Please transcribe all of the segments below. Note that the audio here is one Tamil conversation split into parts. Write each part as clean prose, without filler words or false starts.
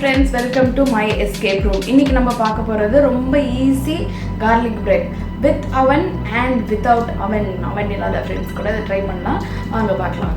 friends, welcome to my escape room. இன்னைக்கு நம்ம பார்க்க போறது ரொம்ப easy garlic bread with oven and without oven. oven இல்லாத friends கூட இதை ட்ரை பண்ணலாம். வாங்க பார்க்கலாம்.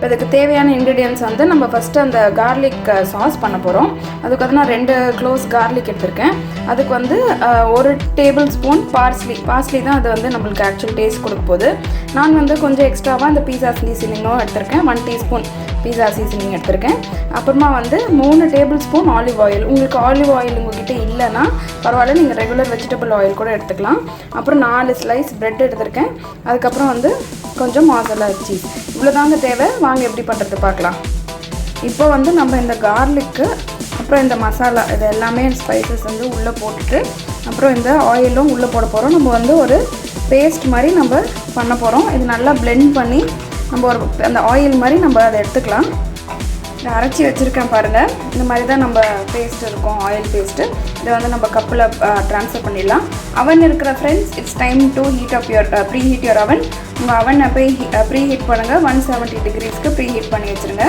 இதுக்கு தேவையான இன்க்ரீடியன்ட்ஸ் வந்து நம்ம ஃபஸ்ட்டு அந்த கார்லிக் சாஸ் பண்ண போகிறோம். அதுக்கு வந்து நான் 2 க்ளோஸ் கார்லிக் எடுத்திருக்கேன். அதுக்கு வந்து 1 டேபிள் ஸ்பூன் பார்ஸ்லி தான் அது வந்து நம்மளுக்கு ஆக்சுவல் டேஸ்ட் கொடுக்க போகுது. நான் வந்து கொஞ்சம் எக்ஸ்ட்ராவாக அந்த பீஸா சீசனிங்கும் எடுத்திருக்கேன். 1 டீஸ்பூன் பீஸா சீசனிங் எடுத்திருக்கேன். அப்புறமா வந்து 3 டேபிள் ஸ்பூன் ஆலிவ் ஆயில். உங்களுக்கு ஆலிவ் ஆயில் உங்கள்கிட்ட இல்லைன்னா பரவாயில்ல, நீங்கள் ரெகுலர் வெஜிடபிள் ஆயில் கூட எடுத்துக்கலாம். அப்புறம் 4 ஸ்லைஸ் ப்ரெட் எடுத்திருக்கேன். அதுக்கப்புறம் வந்து கொஞ்சம் மசாலா சீஸ். இவ்வளோ தாங்க தேவை. வாங்க எப்படி பண்ணுறது பார்க்கலாம். இப்போ வந்து நம்ம இந்த கார்லிக்கு அப்புறம் இந்த மசாலா இது எல்லாமே ஸ்பைசஸ் வந்து உள்ளே போட்டுட்டு அப்புறம் இந்த ஆயிலும் உள்ளே போட போகிறோம். நம்ம வந்து ஒரு பேஸ்ட் மாதிரி நம்ம பண்ண போகிறோம். இது நல்லா பிளெண்ட் பண்ணி நம்ம ஒரு அந்த ஆயில் மாதிரி நம்ம அதை எடுத்துக்கலாம். இதை அரைச்சி வச்சுருக்கேன் பாருங்கள். இந்த மாதிரி தான் நம்ம பேஸ்ட் இருக்கும், ஆயில் பேஸ்ட்டு. இதை வந்து நம்ம கப்பில் ட்ரான்ஸ்ஃபர் பண்ணிடலாம். அவன் இருக்கிற friends, it's time to heat up preheat your oven. உங்கள் அவனை போய் ப்ரீ ஹீட் பண்ணுங்கள். 170 டிகிரிஸ்க்கு ப்ரீ ஹீட் பண்ணி வச்சுருங்க.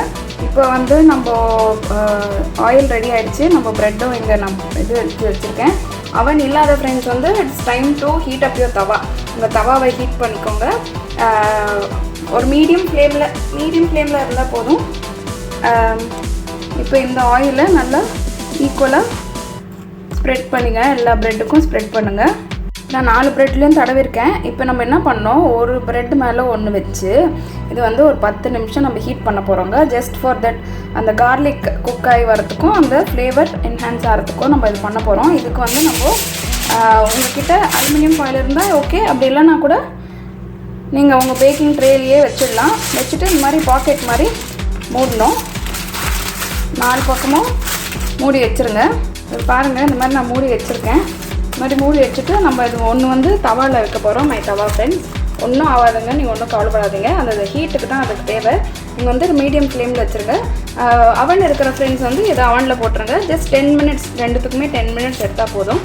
இப்போ வந்து நம்ம ஆயில் ரெடி ஆகிடுச்சு. நம்ம ப்ரெட்டும் இங்கே இது எடுத்து வச்சுருக்கேன். அவன் இல்லாத ஃப்ரெண்ட்ஸ் வந்து it's time to heat up your தவா. உங்கள் தவாவை ஹீட் பண்ணிக்கோங்க. ஒரு மீடியம் ஃப்ளேமில் இருந்தால் போதும். இப்போ இந்த ஆயிலை நல்லா ஈக்குவலாக ஸ்ப்ரெட் பண்ணுங்க. எல்லா ப்ரெட்டுக்கும் ஸ்ப்ரெட் பண்ணுங்கள். நான் 4 ப்ரெட்லேயும் தடவிருக்கேன். இப்போ நம்ம என்ன பண்ணோம், ஒரு ப்ரெட் மேலே ஒன்று வச்சு இது வந்து ஒரு 10 நிமிஷம் நம்ம ஹீட் பண்ண போகிறோங்க. ஜஸ்ட் ஃபார் தட் அந்த கார்லிக் குக் ஆகி வரத்துக்கும் அந்த ஃப்ளேவர் என்ஹான்ஸ் ஆகிறதுக்கும் நம்ம இது பண்ண போகிறோம். இதுக்கு வந்து நம்ம உங்கள்கிட்ட அலுமினியம் ஃபாயில் இருந்தால் ஓகே, அப்படி இல்லைன்னா கூட நீங்கள் உங்கள் பேக்கிங் ட்ரேலையே வச்சிடலாம். வச்சுட்டு இந்த மாதிரி பாக்கெட் மாதிரி மூடணும். 4 பக்கமும் மூடி வச்சுருங்க. இது பாருங்கள், இந்த மாதிரி நான் மூடி வச்சுருக்கேன். இந்த மாதிரி மூடி வச்சுட்டு நம்ம இது ஒன்று வந்து தவாவில் வைக்க போகிறோம். மை தவா ஃப்ரெண்ட்ஸ், ஒன்றும் ஆகாதுங்க, நீங்கள் ஒன்றும் கவலைப்படாதீங்க. அந்த ஹீட்டுக்கு தான் அதுக்கு தேவை. நீங்கள் வந்து மீடியம் ஃப்ளேமில் வச்சுருங்க. அவன் இருக்கிற ஃப்ரெண்ட்ஸ் வந்து இதை அவனில் போட்டுருங்க. ஜஸ்ட் 10 மினிட்ஸ், ரெண்டுத்துக்குமே 10 மினிட்ஸ் எடுத்தால் போதும்.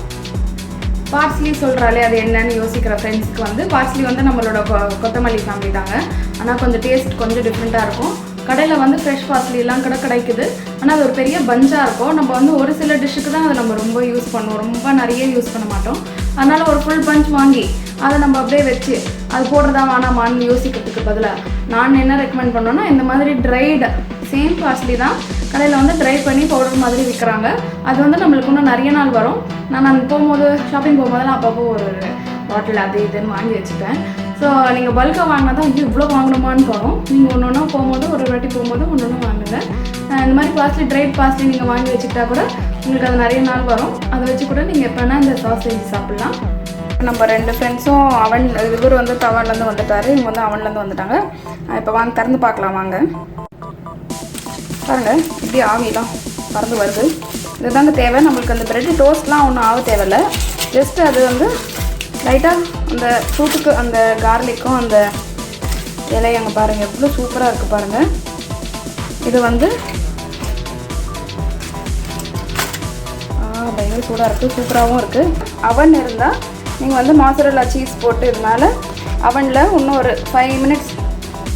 பார்ஸ்லி சொல்கிறாலே அது என்னன்னு யோசிக்கிற ஃப்ரெண்ட்ஸ்க்கு வந்து பார்ஸ்லி வந்து நம்மளோட கொத்தமல்லி ஃபேமிலி தாங்க. ஆனால் கொஞ்சம் டேஸ்ட் கொஞ்சம் டிஃப்ரெண்ட்டாக இருக்கும். கடையில் வந்து ஃப்ரெஷ் பார்ஸ்லிலாம் கூட கிடைக்குது. ஆனால் அது ஒரு பெரிய பஞ்சாக இருக்கும். நம்ம வந்து ஒரு சில டிஷ்ஷுக்கு தான் அதை நம்ம ரொம்ப யூஸ் பண்ணுவோம், ரொம்ப நிறைய யூஸ் பண்ண மாட்டோம். அதனால் ஒரு ஃபுல் பஞ்ச் வாங்கி அதை நம்ம அப்படியே வச்சு அது போடுறதா வேணாமான்னு யோசிக்கிறதுக்கு பதிலாக நான் என்ன ரெக்கமெண்ட் பண்ணோன்னா, இந்த மாதிரி ட்ரைடு சேம் பார்ஸ்லி தான் கடையில் வந்து ட்ரை பண்ணி பவுடர் மாதிரி விற்கிறாங்க. அது வந்து நம்மளுக்கு இன்னும் நிறைய நாள் வரும். நான் போகும்போது ஷாப்பிங் போகும்போதெல்லாம் அப்பப்போ ஒரு பாட்டில் அது இதுன்னு வாங்கி வச்சுப்பேன். ஸோ நீங்கள் பல்காக வாங்கினா தான் வந்து இவ்வளோ வாங்கணுமான்னு தோணும். நீங்கள் ஒன்று ஒன்றா போகும்போது ஒரு வாட்டி போகும்போது ஒன்று ஒன்று வாங்குங்க. இந்த மாதிரி பார்ஸ்லி ட்ரைட் பார்ஸ்லி நீங்கள் வாங்கி வச்சுக்கிட்டா கூட உங்களுக்கு அது நிறைய நாள் வரும். அதை வச்சு கூட நீங்கள் எப்போனா இந்த சாஸ் செஞ்சு சாப்பிட்லாம். நம்ம 2 ஃப்ரெண்ட்ஸும் அவன் இவர் வந்து தவான்லேருந்து வந்துட்டார், இவங்க வந்து அவன்லேருந்து வந்துட்டாங்க. இப்போ வாங்க திறந்து பார்க்கலாம். வாங்க பாருங்கள், இப்படி ஆவிலாம் பறந்து வருது. இதுதாங்க தேவை நம்மளுக்கு. அந்த ப்ரெட்டு டோஸ்ட்லாம் ஒன்றும் ஆக தேவையில்லை. ஜஸ்ட்டு அது வந்து லைட்டாக அந்த சூட்டுக்கு அந்த கார்லிக்கும் அந்த இலையை அங்கே பாருங்கள் எவ்வளோ சூப்பராக இருக்குது பாருங்கள். இது வந்து பயங்கர சூடாக இருக்குது, சூப்பராகவும் இருக்குது. அவன் இருந்தால் நீங்கள் வந்து மாசரல்லா சீஸ் போட்டு இது மேலே அவனில் இன்னும் ஒரு 5 மினிட்ஸ்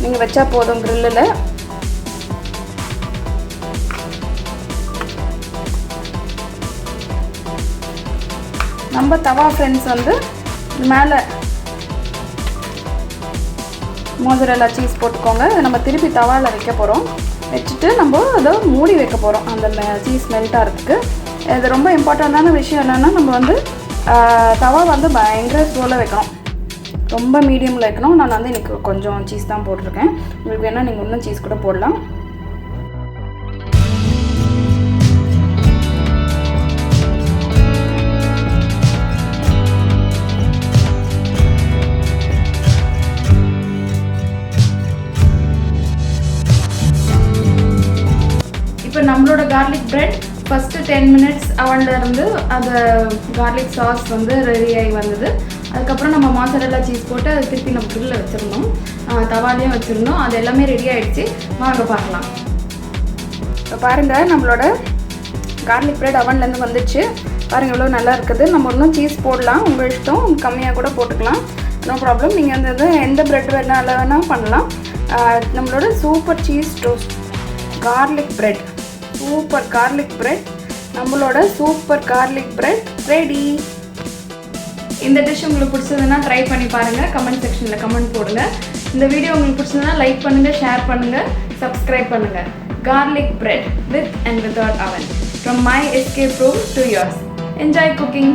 நீங்கள் வச்சா போதும் க்ரில்லில். நம்ம தவா ஃப்ரெண்ட்ஸ் வந்து மேலே மோசரல்லா சீஸ் போட்டுக்கோங்க. நம்ம திருப்பி தவாவில் வைக்க போகிறோம். வச்சுட்டு நம்ம அதை மூடி வைக்க போகிறோம் அந்த சீஸ் மெல்ட் ஆகிறதுக்கு. இது ரொம்ப இம்பார்ட்டண்ட்டான விஷயம் என்னென்னா நம்ம வந்து தவா வந்து பயங்கர ஸ்லோவில் வைக்கணும், ரொம்ப மீடியமில் வைக்கணும். நான் வந்து இன்றைக்கி கொஞ்சம் சீஸ் தான் போட்டிருக்கேன். உங்களுக்கு வேணால் நீங்கள் இன்னும் சீஸ் கூட போடலாம். இப்போ நம்மளோட கார்லிக் பிரெட் ஃபஸ்ட்டு 10 மினிட்ஸ் அவனில் இருந்து அந்த கார்லிக் சாஸ் வந்து ரெடி ஆகி வந்தது. அதுக்கப்புறம் நம்ம மாசரெல்லா சீஸ் போட்டு அதை திருப்பி நம்ம கிரில்ல வச்சுருந்தோம், தவாலையும் வச்சுருந்தோம். அது எல்லாமே ரெடி ஆகிடுச்சு. வாங்க பார்க்கலாம். இப்போ பாருங்கள், நம்மளோட கார்லிக் பிரெட் அவன்லேருந்து வந்துடுச்சு. பாருங்கள் எவ்வளோ நல்லா இருக்குது. நம்ம இன்னும் சீஸ் போடலாம், உங்கள் இஷ்டம், கம்மியாக கூட போட்டுக்கலாம், நோ ப்ராப்ளம். நீங்கள் அந்த எந்த பிரெட் வேணாலும் பண்ணலாம். நம்மளோட super cheese toast garlic bread, super garlic bread, நம்மளோட சூப்பர் கார்லிக் பிரெட் ரெடி. இந்த டிஷ் உங்களுக்கு பிடிச்சதுன்னா ட்ரை பண்ணி பாருங்கள், கமெண்ட் செக்ஷனில் கமெண்ட் போடுங்க. இந்த வீடியோ உங்களுக்கு பிடிச்சதுன்னா லைக் பண்ணுங்கள், ஷேர் பண்ணுங்கள், சப்ஸ்கிரைப் பண்ணுங்கள். Garlic bread with and without oven. From my escape room to yours. Enjoy cooking.